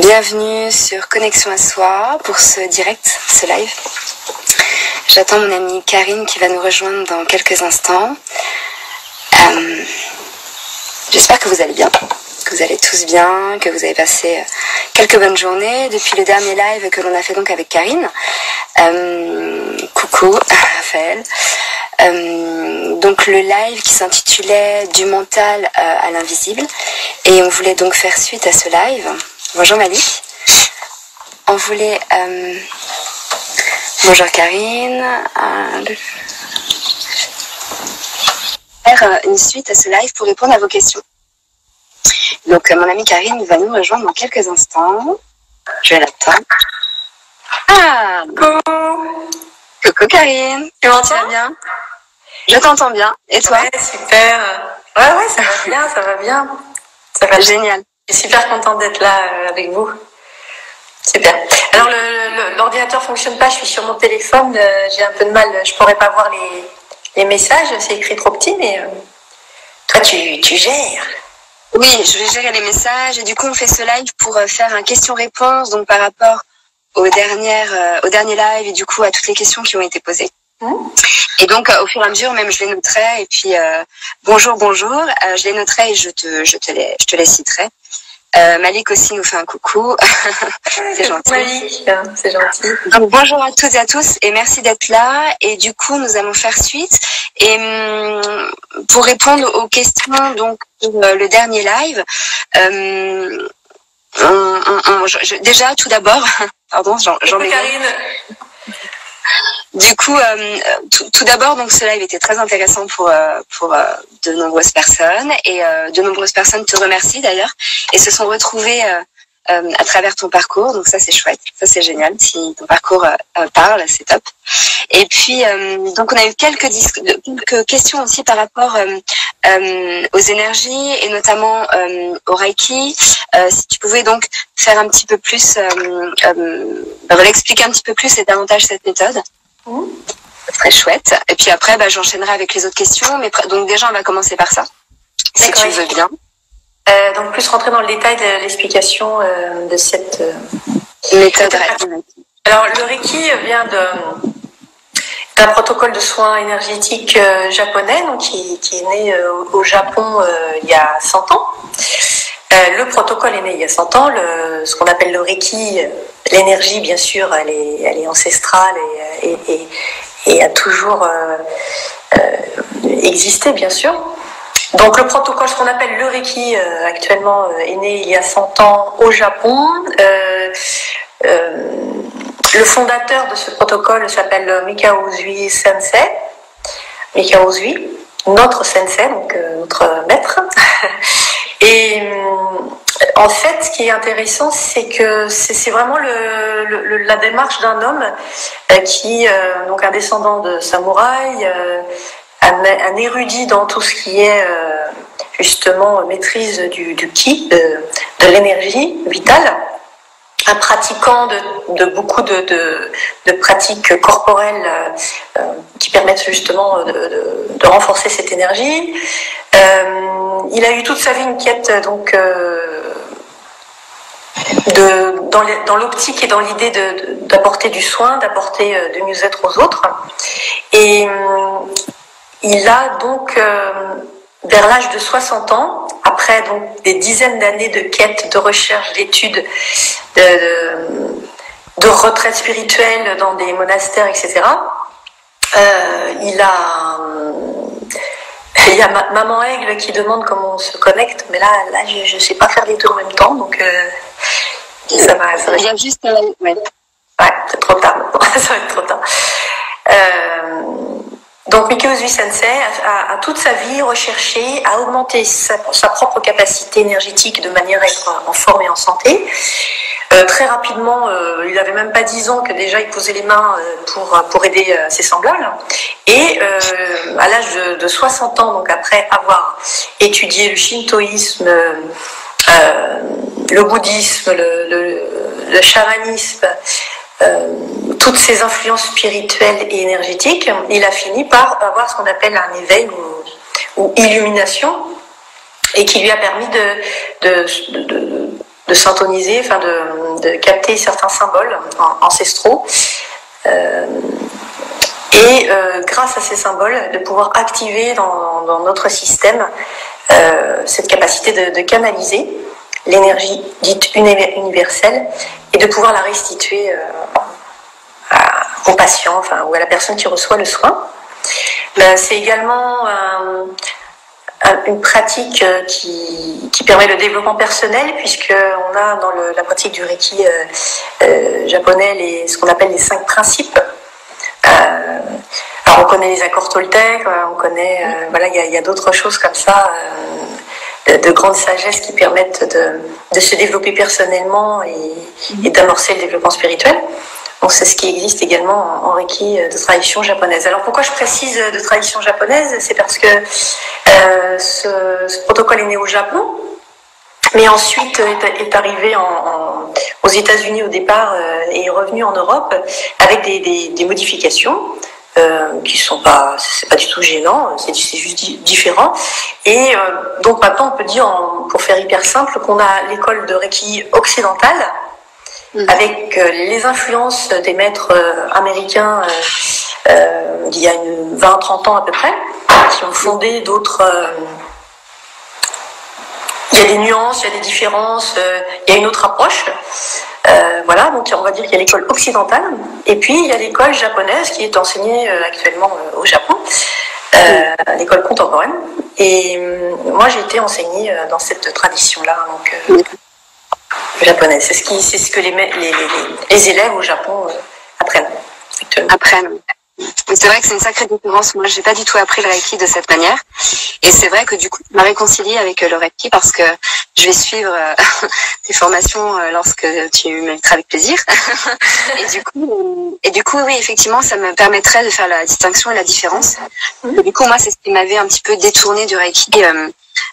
Bienvenue sur Connexion à Soi pour ce direct, ce live. J'attends mon amie Karine qui va nous rejoindre dans quelques instants. J'espère que vous allez bien, que vous allez tous bien, que vous avez passé quelques bonnes journées depuis le dernier live que l'on a fait donc avec Karine. Coucou Raphaël. Donc le live qui s'intitulait Du mental à l'invisible, et on voulait donc faire suite à ce live. Bonjour Malik. On voulait bonjour Karine. Faire une suite à ce live pour répondre à vos questions. Donc mon amie Karine va nous rejoindre dans quelques instants. Je vais l'attendre. Ah, coucou Karine. Tu m'entends bien? Je t'entends bien. Et toi? Ouais, super. Ouais, ça va bien, ça va bien. Ça va génial. Je suis super contente d'être là avec vous. Super. Alors l'ordinateur fonctionne pas, je suis sur mon téléphone, j'ai un peu de mal, je pourrais pas voir les messages, c'est écrit trop petit, mais toi tu gères. Oui, je vais gérer les messages et du coup on fait ce live pour faire un question-réponse, donc par rapport au dernier live et du coup à toutes les questions qui ont été posées. Et donc au fur et à mesure même je les noterai et puis bonjour, je les noterai et je te les citerai. Malik aussi nous fait un coucou. C'est gentil. Malik, c'est gentil. Donc bonjour à toutes et à tous et merci d'être là. Et du coup nous allons faire suite et pour répondre aux questions donc le dernier live. Déjà tout d'abord, pardon, j'en ai. Karine. Du coup, tout d'abord, donc ce live était très intéressant pour de nombreuses personnes et de nombreuses personnes te remercient d'ailleurs et se sont retrouvées à travers ton parcours. Donc ça c'est chouette, ça c'est génial. Si ton parcours parle, c'est top. Et puis donc on a eu quelques questions aussi par rapport aux énergies et notamment au Reiki. Si tu pouvais donc faire un petit peu plus, expliquer un petit peu plus et davantage cette méthode. Très chouette. Et puis après, j'enchaînerai avec les autres questions. Mais donc déjà, on va commencer par ça, si tu veux bien. Donc plus rentrer dans le détail de l'explication de cette méthode. Alors le Reiki vient d'un protocole de soins énergétiques japonais, donc qui est né au Japon il y a 100 ans. Le protocole est né il y a 100 ans. Ce qu'on appelle le Reiki, l'énergie, bien sûr, elle est ancestrale et a toujours existé, bien sûr. Donc le protocole, ce qu'on appelle le Reiki, actuellement, est né il y a 100 ans au Japon. Le fondateur de ce protocole s'appelle Mikao Usui Sensei. Mikao Usui, notre sensei, donc notre maître. Et en fait, ce qui est intéressant, c'est que c'est vraiment la démarche d'un homme qui, donc un descendant de samouraï, un érudit dans tout ce qui est justement maîtrise du ki, de l'énergie vitale, un pratiquant de beaucoup de pratiques corporelles qui permettent justement de renforcer cette énergie. Il a eu toute sa vie une quête donc dans l'optique et dans l'idée d'apporter du soin, d'apporter du mieux-être aux autres. Et il a donc vers l'âge de 60 ans, après donc des dizaines d'années de quête, de recherche, d'études, de retraite spirituelle dans des monastères, etc. Il y a Maman Aigle qui demande comment on se connecte, mais là je ne sais pas faire les deux en même temps, donc ça va. Il y a juste ouais, c'est trop tard maintenant. Ça va être trop tard. Donc Mikao Usui Sensei a toute sa vie recherché à augmenter sa propre capacité énergétique de manière à être en forme et en santé. Très rapidement, il n'avait même pas 10 ans que déjà il posait les mains pour aider ses semblables. Et à l'âge de 60 ans, donc après avoir étudié le shintoïsme, le bouddhisme, le chamanisme, toutes ces influences spirituelles et énergétiques, il a fini par avoir ce qu'on appelle un éveil ou illumination, et qui lui a permis syntoniser, enfin de capter certains symboles ancestraux. Et grâce à ces symboles, de pouvoir activer dans notre système cette capacité de canaliser l'énergie dite universelle et de pouvoir la restituer au patient, enfin, ou à la personne qui reçoit le soin. C'est également une pratique qui permet le développement personnel, puisqu'on a dans la pratique du Reiki japonais ce qu'on appelle les 5 principes. Alors on connaît les accords Toltec, on connaît, il y a d'autres choses comme ça, de grande sagesse qui permettent de se développer personnellement et d'amorcer le développement spirituel. Donc c'est ce qui existe également en Reiki de tradition japonaise. Alors pourquoi je précise de tradition japonaise? C'est parce que ce protocole est né au Japon, mais ensuite est arrivé aux États-Unis au départ et est revenu en Europe avec des modifications qui sont c'est pas du tout gênant, c'est juste différent. Et donc maintenant on peut dire, pour faire hyper simple, qu'on a l'école de Reiki occidentale avec les influences des maîtres américains d'il y a 20-30 ans à peu près, qui ont fondé d'autres... il y a des nuances, il y a des différences, il y a une autre approche. Donc on va dire qu'il y a l'école occidentale, et puis il y a l'école japonaise qui est enseignée actuellement au Japon, l'école contemporaine. Et moi j'ai été enseignée dans cette tradition-là, donc japonaise. C'est ce que les élèves au Japon apprennent. C'est vrai que c'est une sacrée différence. Moi, j'ai pas du tout appris le Reiki de cette manière. Et c'est vrai que du coup, je me réconcilie avec le Reiki parce que je vais suivre tes formations lorsque tu m'inviteras avec plaisir. et du coup, oui, effectivement, ça me permettrait de faire la distinction et la différence. Et du coup, moi, c'est ce qui m'avait un petit peu détourné du Reiki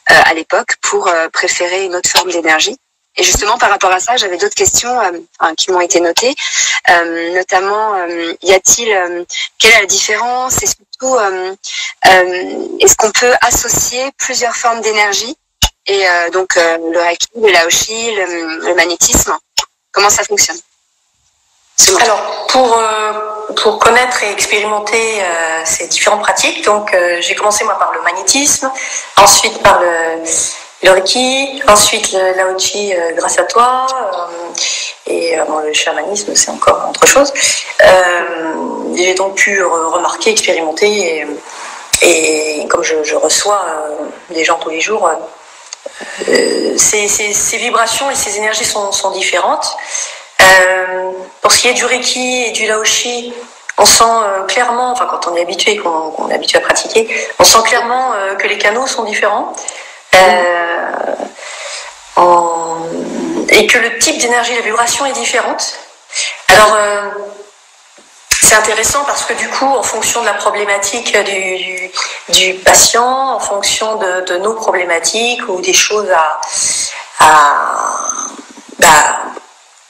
à l'époque pour préférer une autre forme d'énergie. Et justement, par rapport à ça, j'avais d'autres questions qui m'ont été notées, notamment, quelle est la différence et surtout, est-ce qu'on peut associer plusieurs formes d'énergie et donc le Reiki, le Laoshi, le magnétisme, comment ça fonctionne? Alors, pour connaître et expérimenter ces différentes pratiques, donc j'ai commencé moi par le magnétisme, ensuite par le Reiki, ensuite le Laoshi grâce à toi, et le chamanisme c'est encore autre chose. J'ai donc pu remarquer, expérimenter, et comme je reçois des gens tous les jours, ces vibrations et ces énergies sont différentes. Pour ce qui est du Reiki et du Laoshi, on sent clairement, enfin quand on est habitué, qu'on est habitué à pratiquer, on sent clairement que les canaux sont différents. Et que le type d'énergie, la vibration est différente. Alors c'est intéressant parce que du coup, en fonction de la problématique du patient, en fonction de nos problématiques ou des choses à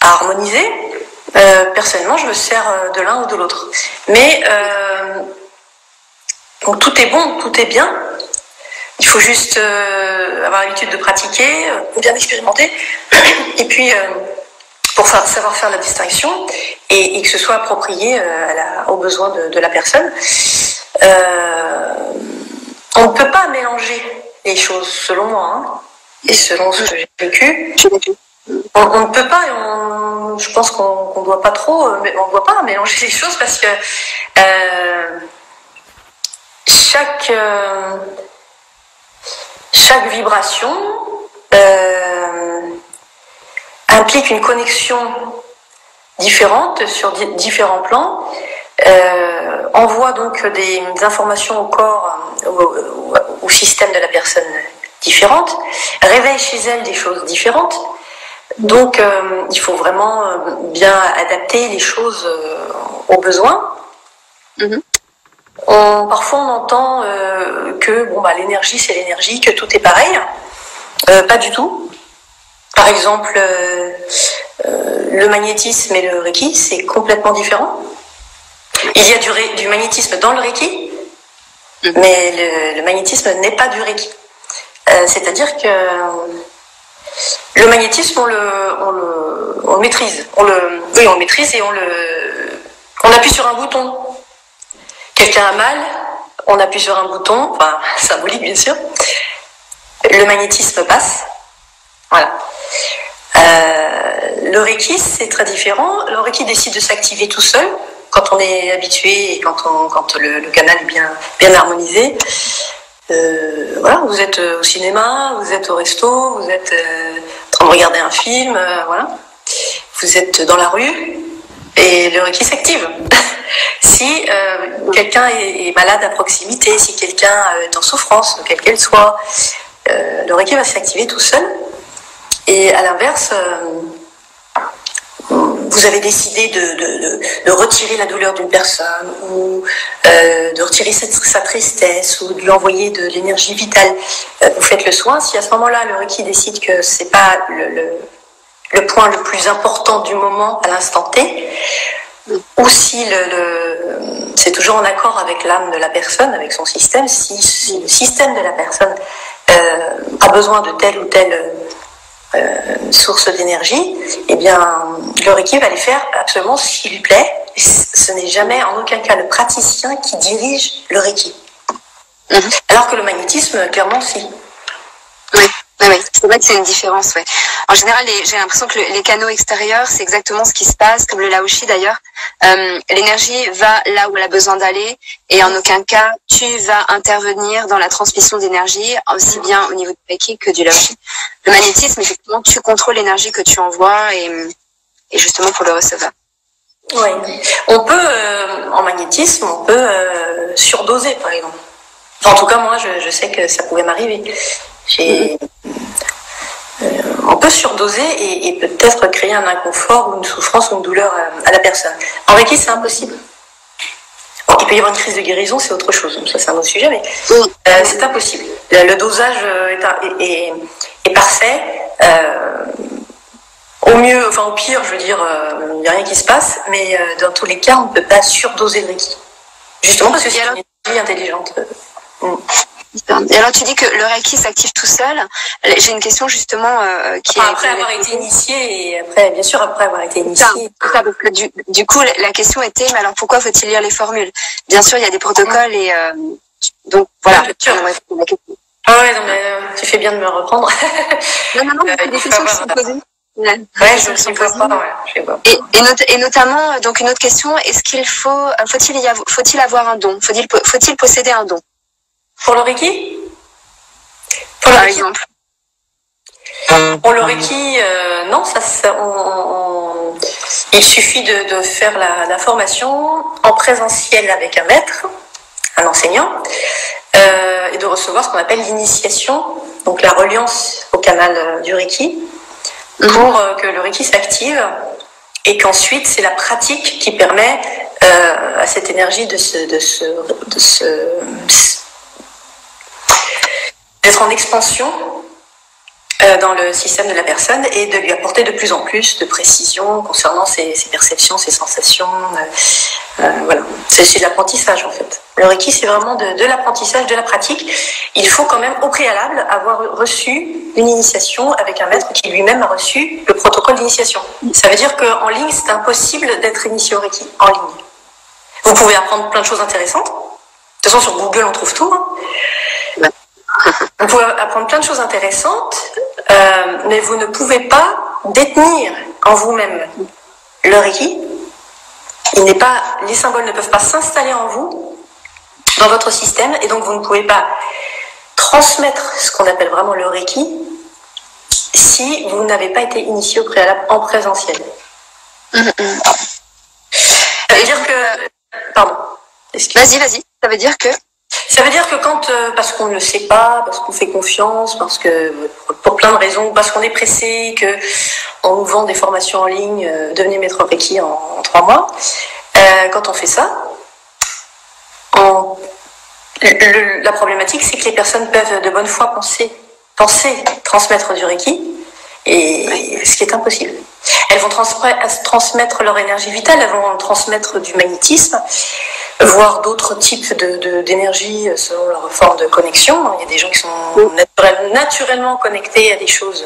harmoniser, personnellement je me sers de l'un ou de l'autre. Mais donc tout est bon, tout est bien. Il faut juste avoir l'habitude de pratiquer, bien expérimenter, et puis pour savoir faire la distinction et que ce soit approprié aux besoins de la personne. On ne peut pas mélanger les choses, selon moi, et selon ce que j'ai vécu. On ne peut pas, et je pense qu'on ne doit pas trop, mais on ne doit pas mélanger les choses parce que chaque vibration implique une connexion différente sur différents plans, envoie donc des informations au corps, au système de la personne différente, réveille chez elle des choses différentes. Donc il faut vraiment bien adapter les choses aux besoins. Parfois on entend que l'énergie c'est l'énergie, que tout est pareil. Pas du tout. Par exemple, le magnétisme et le Reiki, c'est complètement différent. Il y a du magnétisme dans le Reiki, mais le magnétisme n'est pas du Reiki. C'est-à-dire que Le magnétisme, on le maîtrise. On le maîtrise et on appuie sur un bouton. Quelqu'un a mal, on appuie sur un bouton, enfin symbolique bien sûr. Le magnétisme passe. Voilà. Le Reiki, c'est très différent. Le Reiki décide de s'activer tout seul quand on est habitué et quand le canal est bien harmonisé. Voilà, vous êtes au cinéma, vous êtes au resto, vous êtes en train de regarder un film, voilà. Vous êtes dans la rue et le Reiki s'active. Si quelqu'un est malade à proximité, si quelqu'un est en souffrance, quelle qu'elle soit, le Reiki va s'activer tout seul. Et à l'inverse, vous avez décidé de retirer la douleur d'une personne ou de retirer sa tristesse ou de lui envoyer de l'énergie vitale. Vous faites le soin. Si à ce moment-là, le Reiki décide que c'est pas le point le plus important du moment à l'instant T, ou si c'est toujours en accord avec l'âme de la personne, avec son système, si le système de la personne a besoin de telle ou telle source d'énergie, eh bien le Reiki va aller faire absolument ce qui lui plaît. Et ce n'est jamais en aucun cas le praticien qui dirige le Reiki. Alors que le magnétisme, clairement, si. Oui, c'est vrai que c'est une différence, ouais. En général, j'ai l'impression que les canaux extérieurs, c'est exactement ce qui se passe, comme le Laoshi d'ailleurs. L'énergie va là où elle a besoin d'aller, et en aucun cas, tu vas intervenir dans la transmission d'énergie, aussi bien au niveau du Reiki que du Laoshi. Le magnétisme, effectivement, tu contrôles l'énergie que tu envoies, et justement pour le receveur. Oui. On peut, en magnétisme, on peut surdoser, par exemple. Enfin, en tout cas, moi, je sais que ça pouvait m'arriver. On peut surdoser et peut-être créer un inconfort ou une souffrance ou une douleur à la personne. En Reiki, c'est impossible. Bon, il peut y avoir une crise de guérison, c'est autre chose. Ça, c'est un autre sujet, mais c'est impossible. Le dosage est parfait. Au mieux, enfin au pire, je veux dire, il n'y a rien qui se passe, mais dans tous les cas, on ne peut pas surdoser le Reiki. Justement parce que c'est une énergie intelligente. Et alors tu dis que le Reiki s'active tout seul. J'ai une question justement qui après avoir été initié et après bien sûr après avoir été initié. Ça, parce que du coup la question était mais alors pourquoi faut-il lire les formules? Bien sûr il y a des protocoles et donc voilà. Ah ouais non mais tu fais bien de me reprendre. Non c'est des questions qui sont posées. Ouais, je ne sais pas. Et notamment donc une autre question, est-ce qu'il faut-il avoir un don? Faut-il posséder un don? Pour le Reiki? Par exemple. Pour le Reiki, non, il suffit de faire la formation en présentiel avec un maître, un enseignant, et de recevoir ce qu'on appelle l'initiation, donc la reliance au canal du Reiki, pour que le Reiki s'active, et qu'ensuite c'est la pratique qui permet à cette énergie d'être en expansion dans le système de la personne et de lui apporter de plus en plus de précision concernant ses perceptions, ses sensations. Voilà, c'est de l'apprentissage en fait. Le Reiki, c'est vraiment de l'apprentissage, de la pratique. Il faut quand même au préalable avoir reçu une initiation avec un maître qui lui-même a reçu le protocole d'initiation. Ça veut dire qu'en ligne, c'est impossible d'être initié au Reiki, en ligne. Vous pouvez apprendre plein de choses intéressantes. De toute façon, sur Google, on trouve tout. Hein. Vous pouvez apprendre plein de choses intéressantes, mais vous ne pouvez pas détenir en vous-même le Reiki. Les symboles ne peuvent pas s'installer en vous, dans votre système, et donc vous ne pouvez pas transmettre ce qu'on appelle vraiment le Reiki si vous n'avez pas été initié au préalable en présentiel. Ça veut dire que... Pardon. Vas-y. Ça veut dire que... Ça veut dire que parce qu'on ne le sait pas, parce qu'on fait confiance, parce que pour plein de raisons, parce qu'on est pressé, qu'on nous vend des formations en ligne, devenez maître Reiki en 3 mois, quand on fait ça, la problématique c'est que les personnes peuvent de bonne foi penser transmettre du Reiki, et ce qui est impossible. Elles vont transmettre leur énergie vitale, elles vont transmettre du magnétisme, voire d'autres types d'énergie selon leur forme de connexion. Il y a des gens qui sont naturellement connectés à des choses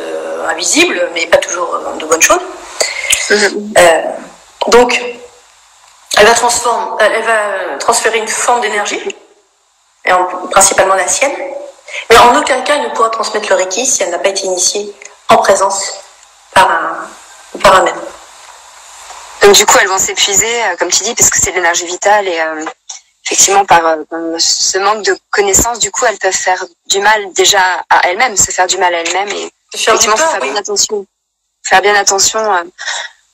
invisibles, mais pas toujours de bonnes choses. Donc, elle va transférer une forme d'énergie, principalement la sienne, mais en aucun cas elle ne pourra transmettre le Reiki si elle n'a pas été initiée en présence par un maître. Donc du coup, elles vont s'épuiser, comme tu dis, parce que c'est l'énergie vitale et effectivement, par ce manque de connaissances, du coup, elles peuvent faire du mal déjà à elles-mêmes, se faire du mal à elles-mêmes et effectivement, faut faire bien attention. Faire bien attention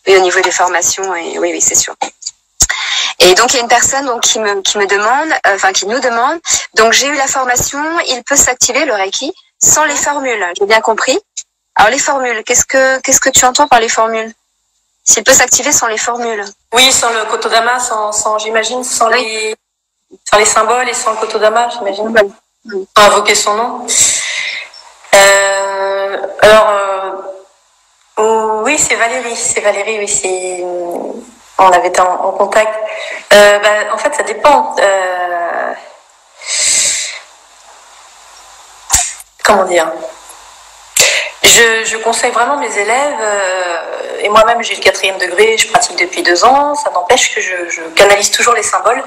au niveau des formations et oui, c'est sûr. Et donc il y a une personne donc qui me demande, qui nous demande. Donc j'ai eu la formation, il peut s'activer le Reiki sans les formules. J'ai bien compris. Alors les formules, qu'est-ce que tu entends par les formules? S'il peut s'activer sans les formules. Oui, sans le Kotodama, j'imagine, sans les symboles et sans le Kotodama, j'imagine. Sans invoquer son nom. Oui, c'est Valérie, oui, on avait été en contact. En fait, ça dépend. Comment dire? Je conseille vraiment mes élèves, et moi-même j'ai le 4e degré, je pratique depuis 2 ans, ça n'empêche que je canalise toujours les symboles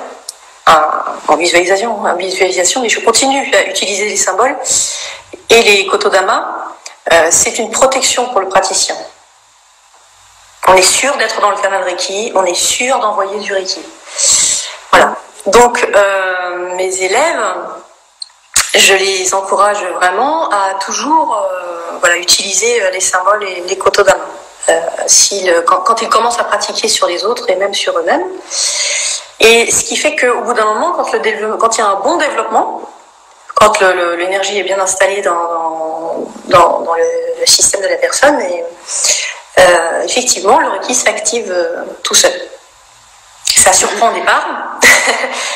en visualisation, mais je continue à utiliser les symboles. Et les Kotodama, c'est une protection pour le praticien. On est sûr d'être dans le canal Reiki, on est sûr d'envoyer du Reiki. Voilà. Donc, mes élèves, je les encourage vraiment à toujours utiliser les symboles et les Kotodama. Quand ils commencent à pratiquer sur les autres et même sur eux-mêmes. Et ce qui fait qu'au bout d'un moment, quand il y a un bon développement, quand l'énergie est bien installée dans le système de la personne, effectivement, le Reiki s'active tout seul. Ça surprend au départ.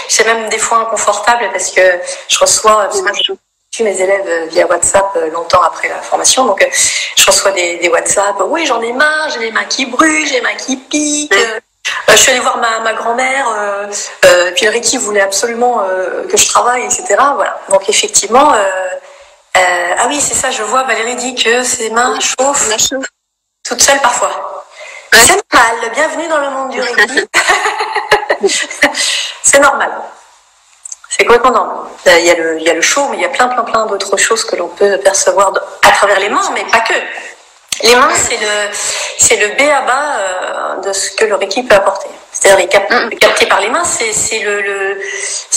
C'est même des fois inconfortable parce que je reçois, je suis mes élèves via WhatsApp longtemps après la formation, donc je reçois des WhatsApp. Oui, j'en ai marre, j'ai les mains qui brûlent, j'ai les mains qui piquent. Je suis allée voir ma grand-mère, puis le Reiki voulait absolument que je travaille, etc. Voilà. Donc effectivement, ah oui, c'est ça, je vois, Valérie dit que ses mains chauffent toute seule parfois. C'est normal, bienvenue dans le monde du Reiki. C'est normal. C'est complètement normal. Il y a le chaud, mais il y a plein d'autres choses que l'on peut percevoir à travers les mains, mais pas que. Les mains, c'est le B.A.B.A. de ce que le Reiki peut apporter. C'est-à-dire capter par les mains, c'est le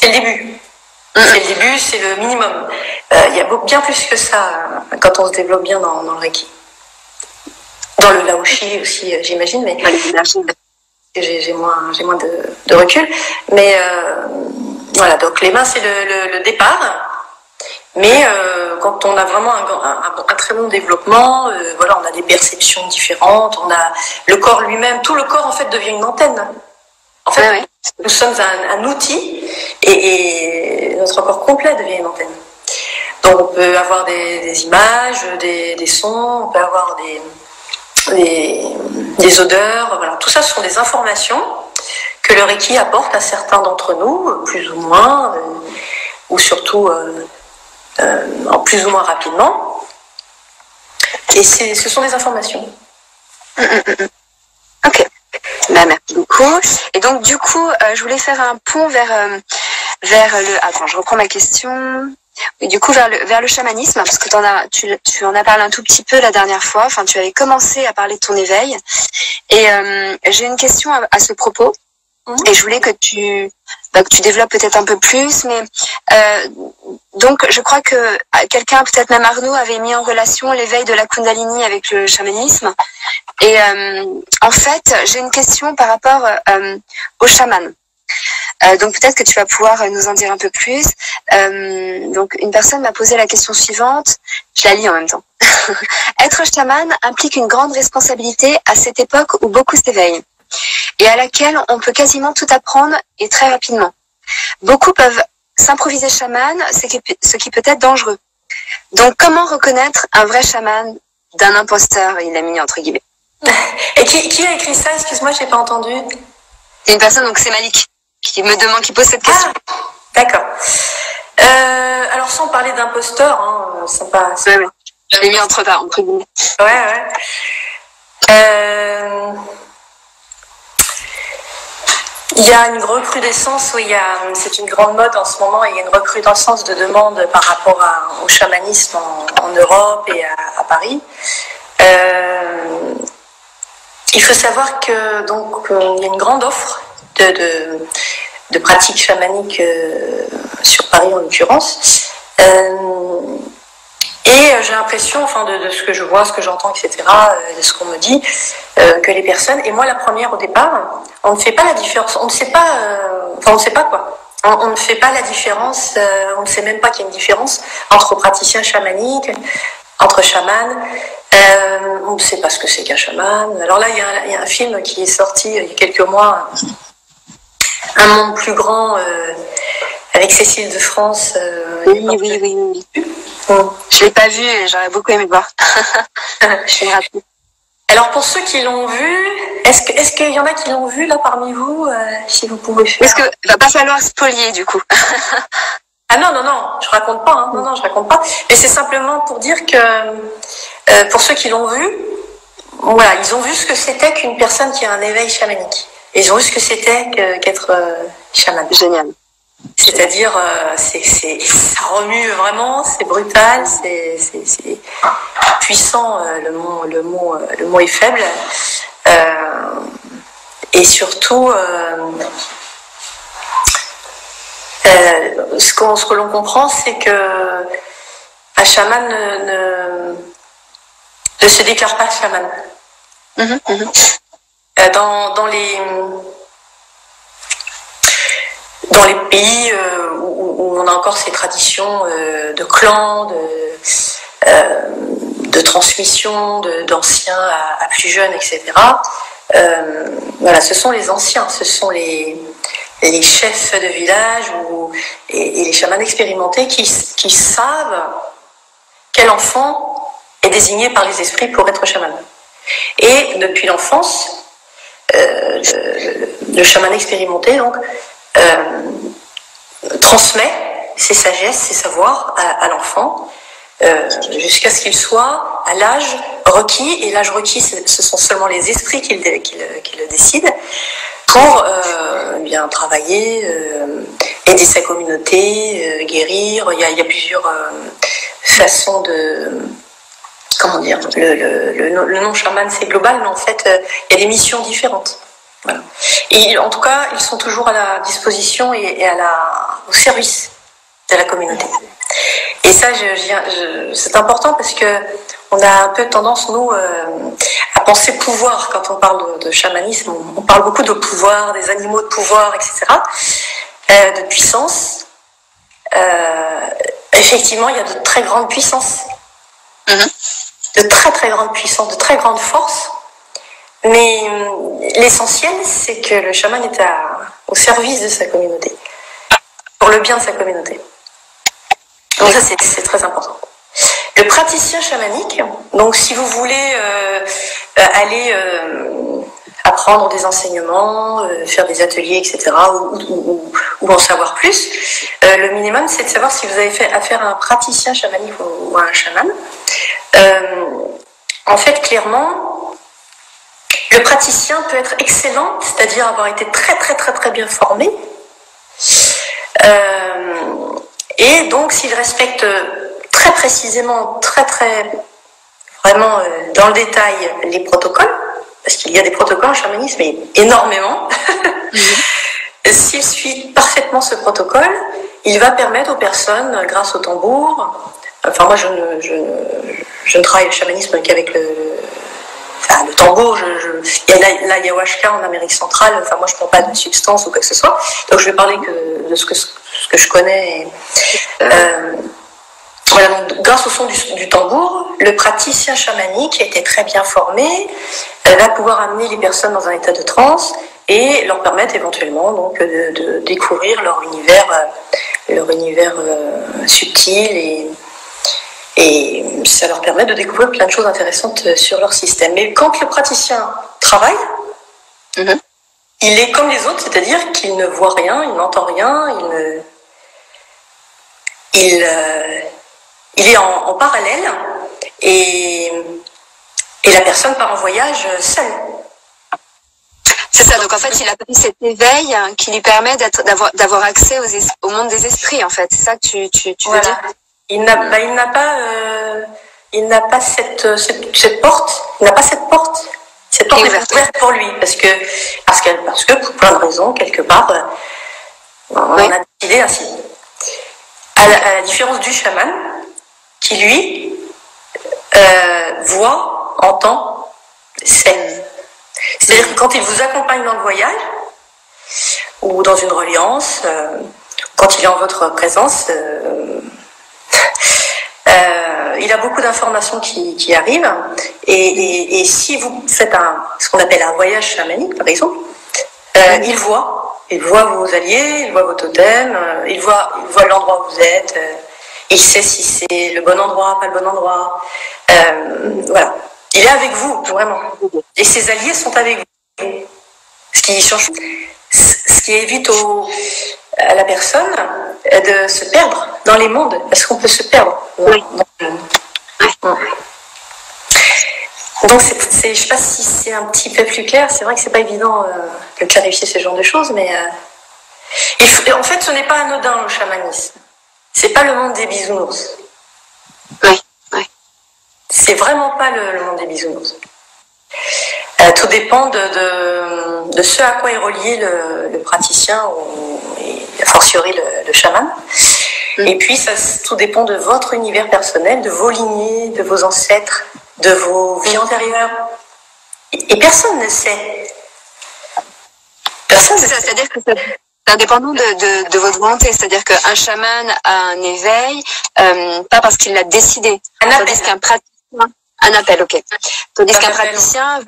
début. C'est le début, c'est le minimum. Il y a bien plus que ça quand on se développe bien dans le Reiki. Dans le Laoshi aussi, j'imagine, mais j'ai moins de recul. Mais voilà, donc les mains, c'est le départ. Mais quand on a vraiment un très bon développement, on a des perceptions différentes, on a le corps lui-même, tout le corps en fait devient une antenne. En fait, nous sommes un outil et notre corps complet devient une antenne. Donc on peut avoir des images, des sons, on peut avoir des odeurs, voilà. Tout ça, ce sont des informations que le Reiki apporte à certains d'entre nous, plus ou moins, ou surtout en plus ou moins rapidement. Et ce sont des informations. Ok. Merci beaucoup. Et donc du coup, je voulais faire un pont vers le. Attends, je reprends ma question. Et du coup, vers le chamanisme, parce que tu en as parlé un tout petit peu la dernière fois. Enfin, tu avais commencé à parler de ton éveil. Et j'ai une question à ce propos. Et je voulais que tu développes peut-être un peu plus, mais donc je crois que quelqu'un, peut-être même Arnaud, avait mis en relation l'éveil de la Kundalini avec le chamanisme. Et en fait, j'ai une question par rapport au chaman. Donc peut-être que tu vas pouvoir nous en dire un peu plus. Donc une personne m'a posé la question suivante, je la lis en même temps. Être chaman implique une grande responsabilité à cette époque où beaucoup s'éveillent et à laquelle on peut quasiment tout apprendre et très rapidement. Beaucoup peuvent s'improviser chaman, ce qui peut être dangereux. Donc comment reconnaître un vrai chaman d'un imposteur, il l'a mis entre guillemets. Et qui a écrit ça? Excuse-moi, j'ai pas entendu. C'est une personne, donc c'est Malik, qui pose cette question. Ah, d'accord. Alors sans parler d'imposteur, hein, c'est pas. Ouais. Je l'ai mis entre guillemets. Ouais. Il y a une recrudescence, c'est une grande mode en ce moment, et il y a une recrudescence de demandes par rapport au chamanisme en Europe et à Paris. Il faut savoir que donc il y a une grande offre de pratiques chamaniques sur Paris en l'occurrence. Et j'ai l'impression, de ce que je vois, ce que j'entends, etc., de ce qu'on me dit, que les personnes, et moi la première au départ, on ne fait pas la différence, on ne sait pas, on ne sait pas quoi. On ne fait pas la différence, on ne sait même pas qu'il y a une différence entre praticiens chamaniques, entre chamans. On ne sait pas ce que c'est qu'un chaman. Alors là, il y a un film qui est sorti il y a quelques mois, Un monde plus grand, avec Cécile de France. Oui. Je l'ai pas vu et j'aurais beaucoup aimé voir. Je suis rapide. Alors pour ceux qui l'ont vu, est-ce qu'il y en a qui l'ont vu là parmi vous, si vous pouvez faire. Est-ce que va pas falloir spolier du coup? Ah non, je raconte pas. Hein. Non, je raconte pas. Mais c'est simplement pour dire que pour ceux qui l'ont vu, voilà, ils ont vu ce que c'était qu'une personne qui a un éveil chamanique. Ils ont vu ce que c'était qu'être chaman. Génial. C'est-à-dire, ça remue vraiment, c'est brutal, c'est puissant. Le mot est faible. Et surtout, ce que l'on comprend, c'est que un chaman ne se déclare pas chaman. Dans les pays où on a encore ces traditions de clans, de transmission, d'anciens à plus jeunes, etc. Voilà, ce sont les anciens, ce sont les chefs de village et les chamans expérimentés qui savent quel enfant est désigné par les esprits pour être chaman. Et depuis l'enfance, le chaman expérimenté donc transmet ses sagesses, ses savoirs à l'enfant jusqu'à ce qu'il soit à l'âge requis. Et l'âge requis, ce sont seulement les esprits qui le décident pour bien travailler, aider sa communauté, guérir. Il y a plusieurs façons de... Comment dire, le nom chaman c'est global, mais en fait il y a des missions différentes. Voilà. Et en tout cas, ils sont toujours à la disposition et au service de la communauté. Et ça, c'est important parce que on a un peu tendance, nous, à penser pouvoir quand on parle de chamanisme. On parle beaucoup de pouvoir, des animaux de pouvoir, etc., de puissance. Effectivement, il y a de très grandes puissances. De très très grandes puissances, de très grandes forces. Mais l'essentiel, c'est que le chaman est au service de sa communauté, pour le bien de sa communauté. Donc ça, c'est très important. Le praticien chamanique, donc si vous voulez aller apprendre des enseignements, faire des ateliers, etc., ou en savoir plus, le minimum, c'est de savoir si vous avez fait affaire à un praticien chamanique ou à un chaman. En fait, clairement, le praticien peut être excellent, c'est-à-dire avoir été très très très très bien formé, et donc s'il respecte très précisément, vraiment dans le détail les protocoles, parce qu'il y a des protocoles en chamanisme, mais énormément. S'il suit parfaitement ce protocole, il va permettre aux personnes, grâce au tambour, enfin moi je ne travaille le chamanisme qu'avec le tambour, il y a l'ayahuasca en Amérique centrale, enfin moi je ne prends pas de substance ou quoi que ce soit, donc je vais parler que de ce que je connais. Voilà, donc grâce au son du tambour, le praticien chamanique qui a été très bien formé va pouvoir amener les personnes dans un état de transe et leur permettre éventuellement donc de découvrir leur univers subtil Et ça leur permet de découvrir plein de choses intéressantes sur leur système. Mais quand le praticien travaille, il est comme les autres, c'est-à-dire qu'il ne voit rien, il n'entend rien, il est en parallèle et la personne part en voyage seule. C'est ça, donc en fait, il a pris cet éveil qui lui permet d'avoir accès au monde des esprits, en fait. C'est ça que tu veux dire? Il n'a pas cette porte. Il n'a pas cette porte. Cette porte est ouverte pour lui, parce que pour plein de raisons, quelque part, on a décidé ainsi. À la différence du chaman, qui lui voit, entend, sait. C'est-à-dire que quand il vous accompagne dans le voyage, ou dans une reliance, quand il est en votre présence, il a beaucoup d'informations qui arrivent, et si vous faites ce qu'on appelle un voyage chamanique, par exemple, il voit vos alliés, il voit vos totems, il voit l'endroit où vous êtes, il sait si c'est le bon endroit, pas le bon endroit, voilà. Il est avec vous, vraiment. Et ses alliés sont avec vous. Ce qui change, ce qui évite à la personne de se perdre dans les mondes, parce qu'on peut se perdre. Oui. Donc, je ne sais pas si c'est un petit peu plus clair. C'est vrai que c'est pas évident de clarifier ce genre de choses, mais en fait, ce n'est pas anodin le chamanisme. C'est pas le monde des bisounours. Oui. C'est vraiment pas le monde des bisounours. Tout dépend de ce à quoi est relié le praticien et a fortiori le chaman. Et puis tout dépend de votre univers personnel, de vos lignées, de vos ancêtres, de vos vies antérieures. Et personne ne sait. Personne ne sait. C'est-à-dire que c'est indépendant de votre volonté. C'est-à-dire qu'un chaman a un éveil, pas parce qu'il l'a décidé. Tandis qu'un praticien, un appel, ok. Tandis qu'un praticien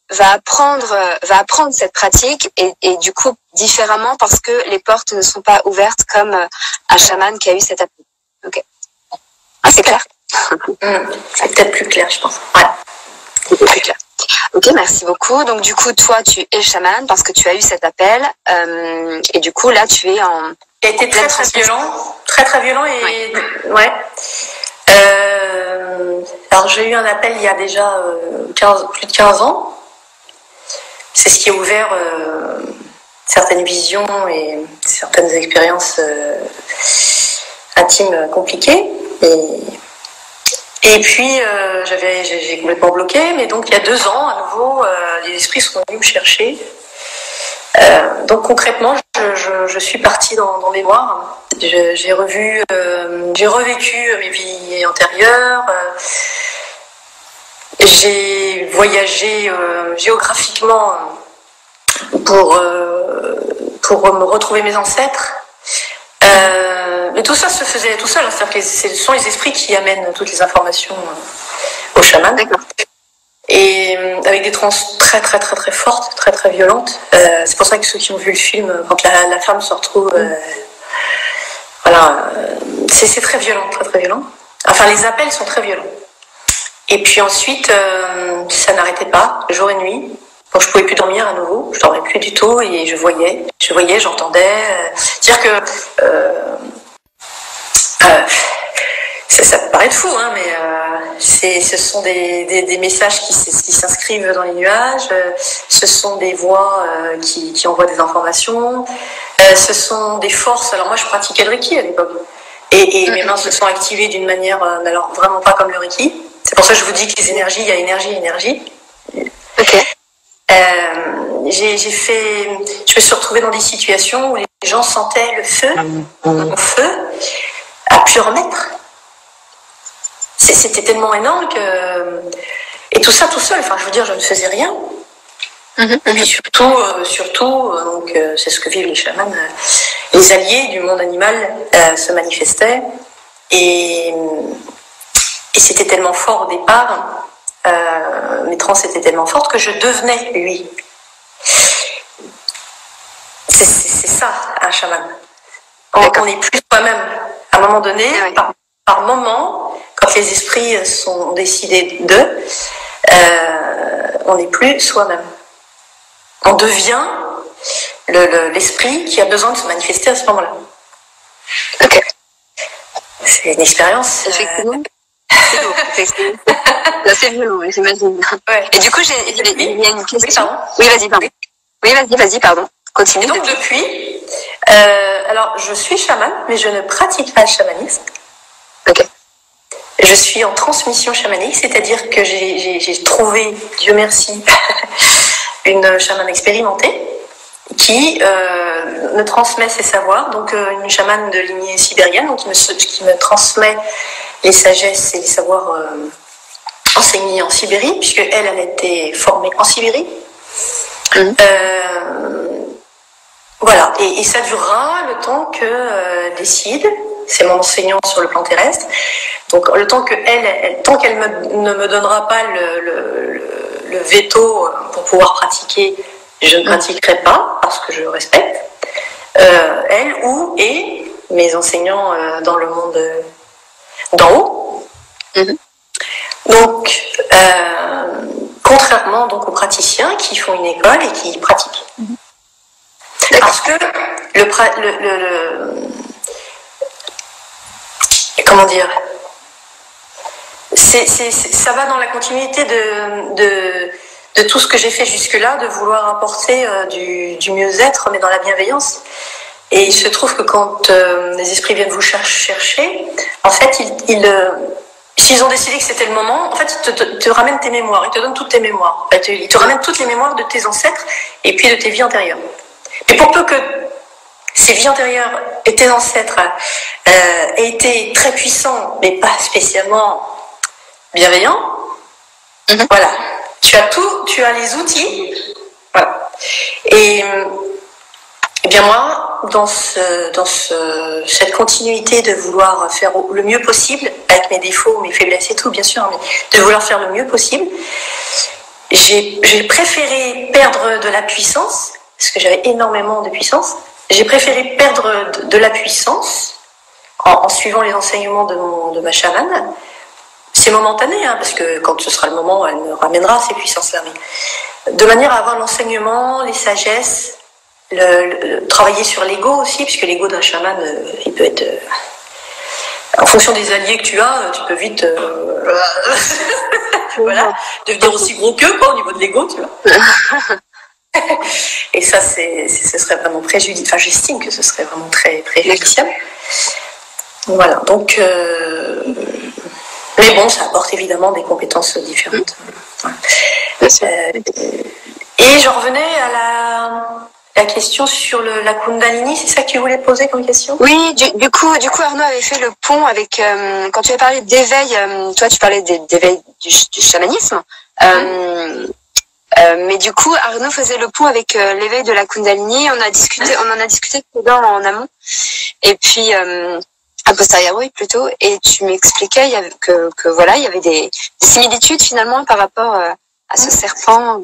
va apprendre cette pratique et du coup différemment parce que les portes ne sont pas ouvertes comme un chaman qui a eu cet appel. Ok. Ah, c'est clair. C'est peut-être plus clair, je pense. Ouais. C'est plus clair. Ok, merci beaucoup. Donc du coup, toi, tu es chaman parce que tu as eu cet appel et du coup là, tu es en. Il a été très violent et ouais. Alors j'ai eu un appel il y a déjà plus de 15 ans. C'est ce qui a ouvert certaines visions et certaines expériences intimes compliquées. Et puis j'ai complètement bloqué, mais donc il y a 2 ans à nouveau, les esprits sont venus me chercher. Donc concrètement, je suis partie dans mémoire. J'ai revécu mes vies antérieures. J'ai voyagé géographiquement pour me retrouver mes ancêtres. Mais tout ça se faisait tout seul. C'est-à-dire que ce sont les esprits qui amènent toutes les informations au chaman. D'accord. Et avec des transes très très très très fortes, très très violentes. C'est pour ça que ceux qui ont vu le film, quand la femme se retrouve, voilà, c'est très violent, très très violent. Enfin, les appels sont très violents. Et puis ensuite, ça n'arrêtait pas, jour et nuit. Donc je pouvais plus dormir à nouveau, je dormais plus du tout et je voyais, j'entendais. C'est-à-dire que ça peut paraître fou, hein, mais ce sont des messages qui s'inscrivent dans les nuages, ce sont des voix qui envoient des informations, ce sont des forces. Alors moi je pratiquais le Reiki à l'époque et mes mains se sont activées d'une manière, alors vraiment pas comme le Reiki. C'est pour ça que je vous dis que les énergies, il y a énergie. Ok. Je me suis retrouvée dans des situations où les gens sentaient le feu, mon feu, à plusieurs mètres. C'était tellement énorme que... Et tout ça tout seul, enfin je veux dire, je ne faisais rien. Et puis surtout donc, c'est ce que vivent les chamans, les alliés du monde animal se manifestaient. Et c'était tellement fort au départ, mes trans étaient tellement fortes que je devenais lui. C'est ça, un chaman. On n'est plus soi-même. À un moment donné, par moment, quand les esprits sont décidés d'eux, on n'est plus soi-même. On devient l'esprit qui a besoin de se manifester à ce moment-là. Ok. C'est une expérience. Effectivement. C'est lourd. C'est violent, j'imagine. Ouais. Et du coup, il y a une question. Oui, vas-y, pardon. Oui, vas-y, pardon. Continue. Et donc, depuis, alors, je suis chamane, mais je ne pratique pas le chamanisme. Ok. Je suis en transmission chamanique, c'est-à-dire que j'ai trouvé, Dieu merci, une chamane expérimentée qui me transmet ses savoirs, donc une chamane de lignée sibérienne, donc qui me transmet les sagesses et les savoirs enseignés en Sibérie, puisque elle a été formée en Sibérie. Voilà, et ça durera le temps que décide, c'est mon enseignant sur le plan terrestre, donc le temps tant qu'elle ne me donnera pas le veto pour pouvoir pratiquer, je ne pratiquerai pas, parce que je respecte, elle et mes enseignants dans le monde d'en haut. Donc, contrairement donc, aux praticiens qui font une école et qui pratiquent. Parce que comment dire, ça va dans la continuité de tout ce que j'ai fait jusque-là, de vouloir apporter du mieux-être, mais dans la bienveillance. Et il se trouve que quand les esprits viennent vous chercher, en fait, s'ils ont décidé que c'était le moment, en fait, ils te ramènent tes mémoires, ils te donnent toutes tes mémoires. En fait, ils te ramènent toutes les mémoires de tes ancêtres et puis de tes vies antérieures. Mais pour peu que ces vies antérieures et tes ancêtres aient été très puissants, mais pas spécialement bienveillants, voilà. Tu as les outils. Voilà. Et bien moi, dans cette continuité de vouloir faire le mieux possible, avec mes défauts, mes faiblesses et tout, bien sûr, mais de vouloir faire le mieux possible, j'ai préféré perdre de la puissance, parce que j'avais énormément de puissance, j'ai préféré perdre de la puissance en suivant les enseignements de ma chamane. C'est momentané, hein, parce que quand ce sera le moment, elle me ramènera ces puissances-là. Mais de manière à avoir l'enseignement, les sagesses, travailler sur l'ego aussi, puisque l'ego d'un chaman, il peut être... en fonction des alliés que tu as, tu peux vite voilà, devenir aussi gros qu'eux, quoi, au niveau de l'ego, tu vois. Et ça, ce serait vraiment préjudiciable. Enfin, j'estime que ce serait vraiment très préjudiciable. Voilà, donc... mais bon, ça apporte évidemment des compétences différentes. Et j'en revenais à la question sur la Kundalini, c'est ça que tu voulais poser comme question? Oui, du coup, Arnaud avait fait le pont avec, quand tu as parlé d'éveil, toi tu parlais d'éveil du chamanisme, mais du coup, Arnaud faisait le pont avec l'éveil de la Kundalini, on en a discuté en amont, et puis... a posteriori plutôt, et tu m'expliquais que voilà, il y avait des similitudes finalement par rapport à ce serpent.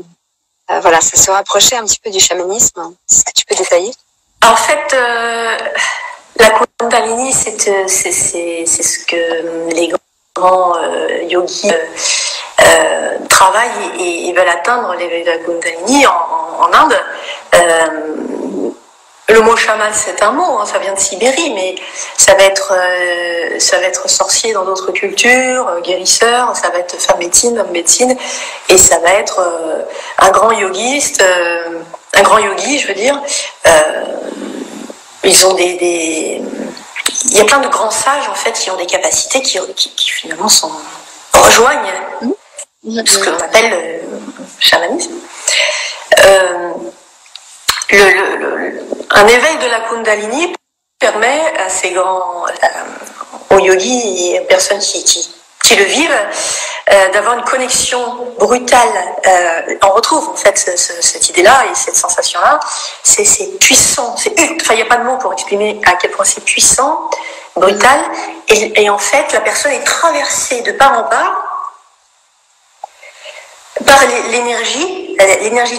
Voilà, ça se rapprochait un petit peu du chamanisme. Est-ce que tu peux détailler? En fait, la Kundalini, c'est ce que les grands yogis travaillent et veulent atteindre, l'éveil de la Kundalini en Inde. Le mot chaman, c'est un mot, hein, ça vient de Sibérie, mais ça va être sorcier dans d'autres cultures, guérisseur, ça va être femme médecine, homme médecine, et ça va être un grand yogiste, un grand yogi, je veux dire. Ils ont il y a plein de grands sages, en fait, qui ont des capacités qui finalement rejoignent ce que l'on appelle le chamanisme. Un éveil de la Kundalini permet à ces grands, aux yogis et aux personnes qui le vivent, d'avoir une connexion brutale. On retrouve en fait cette idée-là et cette sensation-là. C'est puissant. Enfin, il n'y a pas de mots pour exprimer à quel point c'est puissant, brutal. Et en fait, la personne est traversée de part en part par l'énergie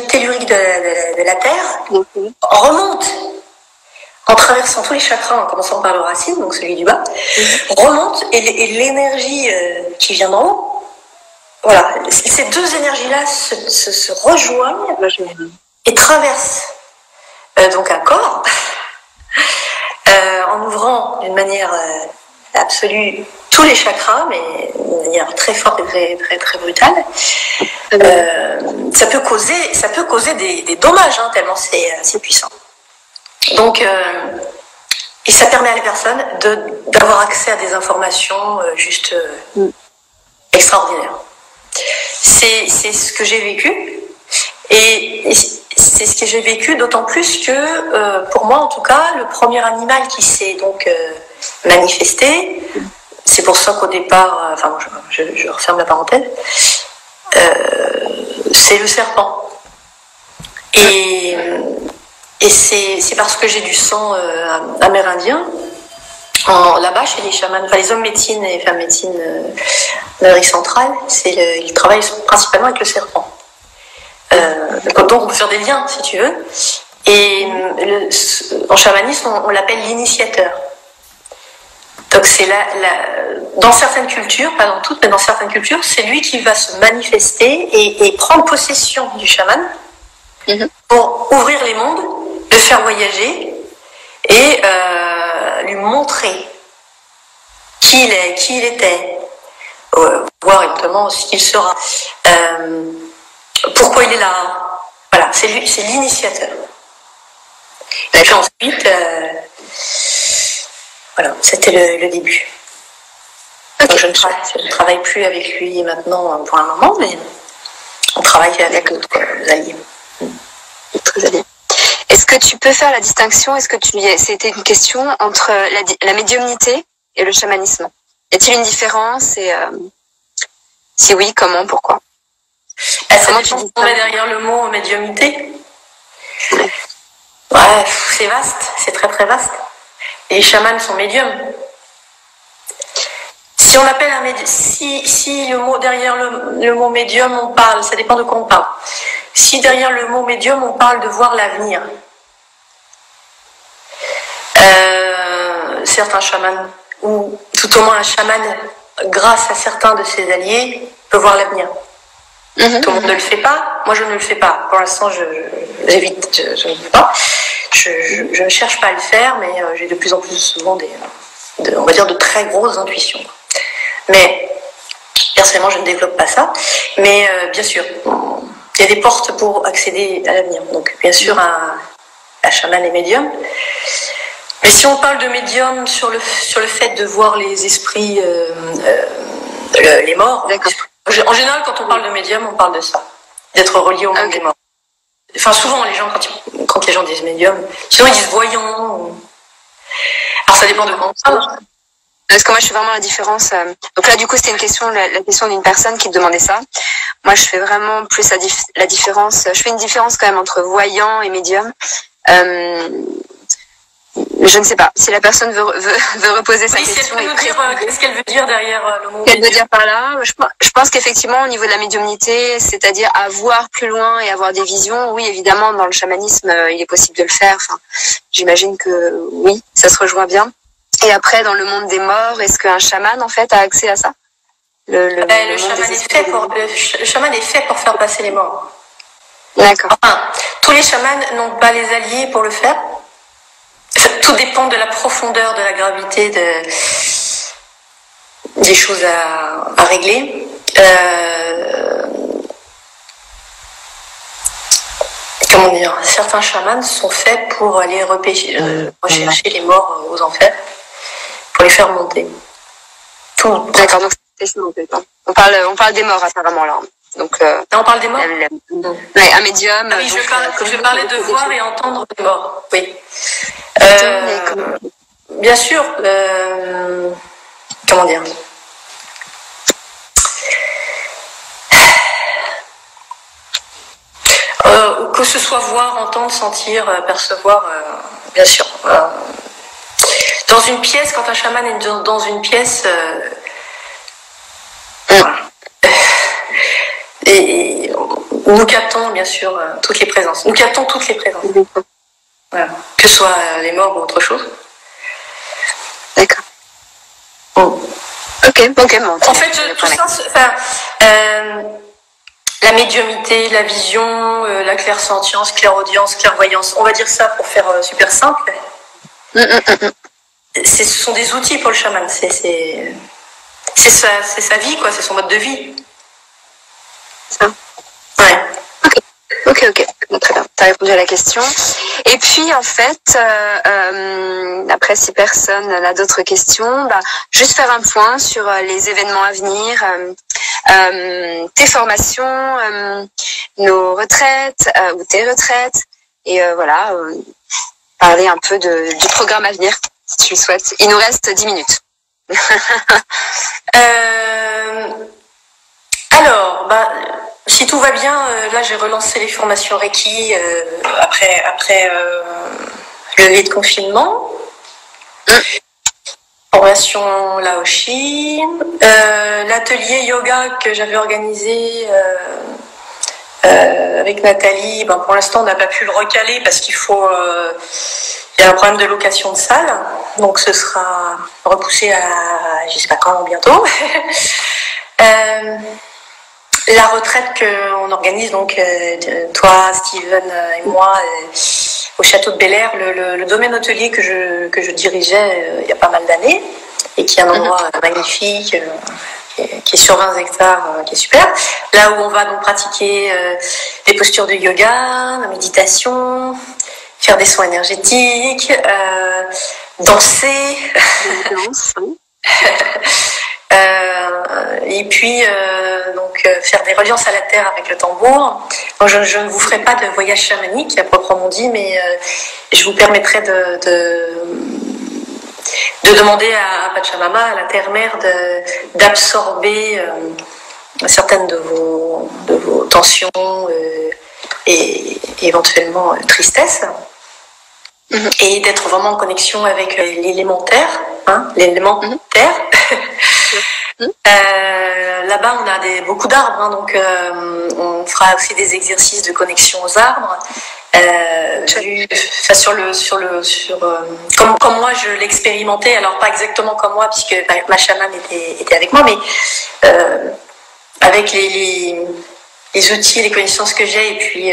tellurique de la Terre, remonte en traversant tous les chakras, en commençant par le racine, donc celui du bas, remonte et l'énergie qui vient d'en haut, voilà, ces deux énergies-là se rejoignent et traversent donc un corps en ouvrant d'une manière absolue tous les chakras, mais d'une manière très forte et très, très, très brutale. Ça peut causer des dommages, hein, tellement c'est puissant. Donc, et ça permet à la personne d'avoir accès à des informations juste extraordinaires. C'est ce que j'ai vécu, et c'est ce que j'ai vécu d'autant plus que, pour moi en tout cas, le premier animal qui s'est donc manifesté, c'est pour ça qu'au départ, enfin je referme la parenthèse, c'est le serpent. Et c'est parce que j'ai du sang amérindien, là-bas chez les chamans, enfin les hommes médecine et les femmes médecine d'Amérique centrale, ils travaillent principalement avec le serpent. Donc on peut faire des liens si tu veux. Et en chamanisme, on l'appelle l'initiateur. Donc c'est dans certaines cultures, pas dans toutes, mais dans certaines cultures, c'est lui qui va se manifester et prendre possession du chaman pour ouvrir les mondes, le faire voyager et lui montrer qui il était, voir éventuellement ce qu'il sera, pourquoi il est là. Voilà, c'est l'initiateur. Et puis ensuite, voilà, c'était le début. Okay. Donc je ne travaille plus avec lui maintenant pour un moment, mais on travaille avec d'autres alliés. Très alliés. Est-ce que tu peux faire la distinction, c'était une question entre la médiumnité et le chamanisme? Y a-t-il une différence, et si oui, comment, pourquoi? Comment tu dis derrière le mot médiumnité? Ouais, c'est vaste, c'est très très vaste. Et les chamans sont médiums. Si on appelle si le mot derrière le mot médium, on parle, ça dépend de quoi on parle. Si derrière le mot médium, on parle de voir l'avenir, certains chamans, ou tout au moins un chaman, grâce à certains de ses alliés, peut voir l'avenir. Tout le monde ne le fait pas, moi je ne le fais pas. Pour l'instant, j'évite, je ne le fais pas. Je ne cherche pas à le faire, mais j'ai de plus en plus souvent on va dire de très grosses intuitions. Mais personnellement, je ne développe pas ça. Mais bien sûr, il y a des portes pour accéder à l'avenir. Donc bien sûr, un chaman est médium. Mais si on parle de médium sur le fait de voir les esprits, les morts, en général, quand on parle de médium, on parle de ça, d'être relié au monde des morts. Enfin, souvent, les gens, quand les gens disent médium, sinon ils disent voyant. Alors ça dépend de quoi on parle. Parce que moi, je fais vraiment la différence. Donc là, du coup, c'était une question, la question d'une personne qui demandait ça. Moi, je fais vraiment plus la différence. Je fais une différence quand même entre voyant et médium. Je ne sais pas si la personne veut reposer sa question. Si elle peut nous dire qu'est-ce qu'elle veut dire derrière le mot. Qu'elle veut dire par là. Je pense qu'effectivement, au niveau de la médiumnité, c'est-à-dire à voir plus loin et avoir des visions, oui, évidemment, dans le chamanisme, il est possible de le faire. Enfin, j'imagine que oui, ça se rejoint bien. Et après, dans le monde des morts, est-ce qu'un chaman, en fait, a accès à ça? Le chaman est fait pour faire passer les morts. D'accord. Enfin, tous les chamans n'ont pas les alliés pour le faire. Tout dépend de la profondeur, de la gravité des choses à régler. Comment dire, certains chamans sont faits pour aller rechercher les morts aux enfers, pour les faire monter. D'accord, donc on parle des morts apparemment là. Donc, on parle des morts. Ouais, un médium. Ah oui, je parlais de voir et entendre des morts. Oui. Bien sûr. Comment dire? Que ce soit voir, entendre, sentir, percevoir, bien sûr. Dans une pièce, quand un chaman est dans une pièce, et nous captons bien sûr toutes les présences. Nous captons toutes les présences. Voilà. Que ce soit les morts ou autre chose. D'accord. Ok, bon. En fait, tout ça, la médiumnité, la vision, la clairsentience, clairaudience, clairvoyance, on va dire ça pour faire super simple. Ce sont des outils pour le chaman. C'est sa vie, quoi. C'est son mode de vie. Ça. Ouais. Ok. Très bien. Tu as répondu à la question. Et puis, en fait, après, si personne n'a d'autres questions, juste faire un point sur les événements à venir, tes formations, nos retraites ou tes retraites. Et voilà, parler un peu du programme à venir, si tu le souhaites. Il nous reste 10 minutes. Alors, si tout va bien, là j'ai relancé les formations Reiki après le lever de confinement. Formation Laoshi. L'atelier yoga que j'avais organisé avec Nathalie, pour l'instant on n'a pas pu le recaler parce qu'il y a un problème de location de salle, donc ce sera repoussé à je sais pas quand, bientôt. La retraite qu'on organise, donc toi, Steven et moi, au château de Bel-Air, le domaine hôtelier que je dirigeais il y a pas mal d'années, et qui est un endroit magnifique, qui est sur 20 hectares, qui est super. Là où on va donc pratiquer des postures de yoga, la méditation, faire des soins énergétiques, danser. Et puis faire des reliances à la terre avec le tambour. Donc, je ne vous ferai pas de voyage chamanique à proprement dit, mais je vous permettrai de demander à Pachamama, à la terre-mère, d'absorber certaines de vos tensions et éventuellement tristesse, et d'être vraiment en connexion avec l'élémentaire, l'élément terre. Là-bas, on a beaucoup d'arbres, donc on fera aussi des exercices de connexion aux arbres. Comme moi je l'expérimentais, alors pas exactement comme moi puisque ma chamane était avec moi, mais avec les outils, les connaissances que j'ai, et puis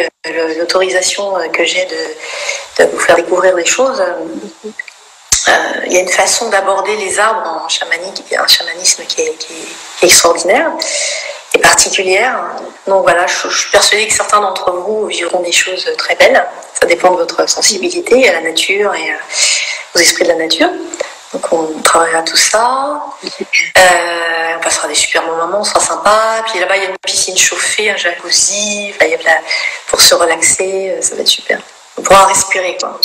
l'autorisation que j'ai de vous faire découvrir des choses. Il y a une façon d'aborder les arbres en chamanisme qui est extraordinaire et particulière. Donc voilà, je suis persuadée que certains d'entre vous vivront des choses très belles. Ça dépend de votre sensibilité à la nature et aux esprits de la nature. Donc on travaillera tout ça. On passera des super bons moments, on sera sympa. Puis là-bas, il y a une piscine chauffée, un jacuzzi. Enfin, il y a pour se relaxer, ça va être super. On pourra respirer, quoi.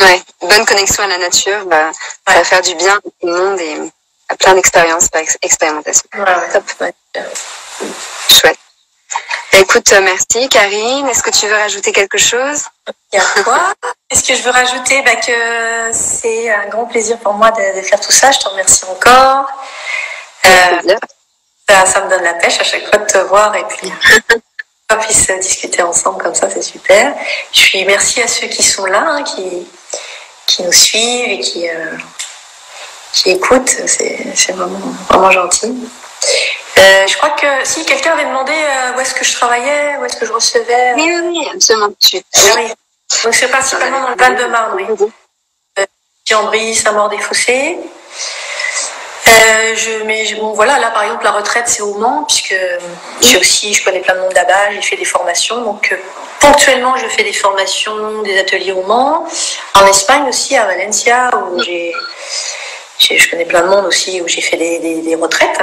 Ouais, bonne connexion à la nature, ça va faire du bien à tout le monde et à plein d'expériences par expérimentation. Top. Chouette. Écoute, merci Karine. Est-ce que tu veux rajouter quelque chose? Et à toi, est-ce que je veux rajouter que c'est un grand plaisir pour moi de faire tout ça. Je te remercie encore. Ça me donne la pêche à chaque fois de te voir et puis qu'on puisse discuter ensemble comme ça, c'est super. Merci à ceux qui sont là, qui nous suivent et qui écoutent. C'est vraiment gentil. Je crois que si quelqu'un avait demandé où est-ce que je travaillais, où est-ce que je recevais. Oui, absolument. Oui. Donc c'est principalement dans le Val-de-Marne, oui. Chambry, Saint-Maur-des-Fossés. Voilà, là par exemple la retraite c'est au Mans, puisque je connais plein de monde là-bas, j'ai fait des formations, donc ponctuellement je fais des formations, des ateliers au Mans, en Espagne aussi, à Valencia, où je connais plein de monde aussi, où j'ai fait des retraites.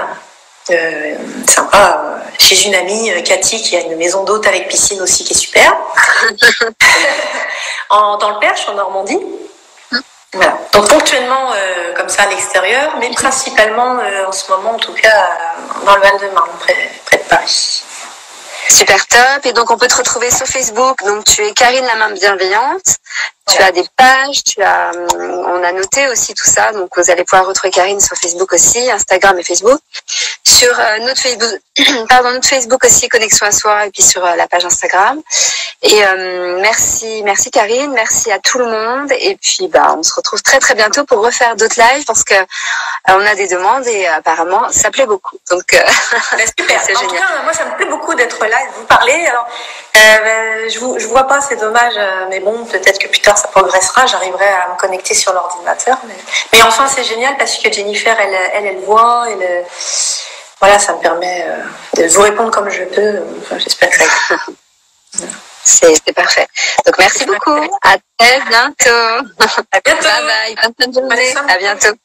Sympa, chez une amie, Cathy, qui a une maison d'hôte avec piscine aussi, qui est super. Dans le Perche, en Normandie. Voilà. Donc ponctuellement comme ça à l'extérieur, mais principalement en ce moment en tout cas dans le Val-de-Marne, près de Paris. Super top. Et donc, on peut te retrouver sur Facebook. Donc, tu es Karine la main bienveillante. Tu as des pages, on a noté aussi tout ça. Donc, vous allez pouvoir retrouver Karine sur Facebook aussi, Instagram et Facebook. Sur notre Facebook aussi, Connexion à Soi, et puis sur la page Instagram. Et merci Karine, merci à tout le monde. Et puis, on se retrouve très très bientôt pour refaire d'autres lives parce que on a des demandes et apparemment, ça plaît beaucoup. Donc, super. C'est génial. En tout cas, moi, ça me plaît beaucoup d'être là et de vous parler. Alors, je vous vois pas, c'est dommage, mais bon, peut-être que plus tard ça progressera, j'arriverai à me connecter sur l'ordinateur. Mais enfin, c'est génial parce que Jennifer, elle voit, voilà, ça me permet de vous répondre comme je peux. Enfin, j'espère que ça va. C'est parfait. Donc, merci beaucoup. À très bientôt. À bientôt. Bye bye. Bonne fin de journée. À bientôt.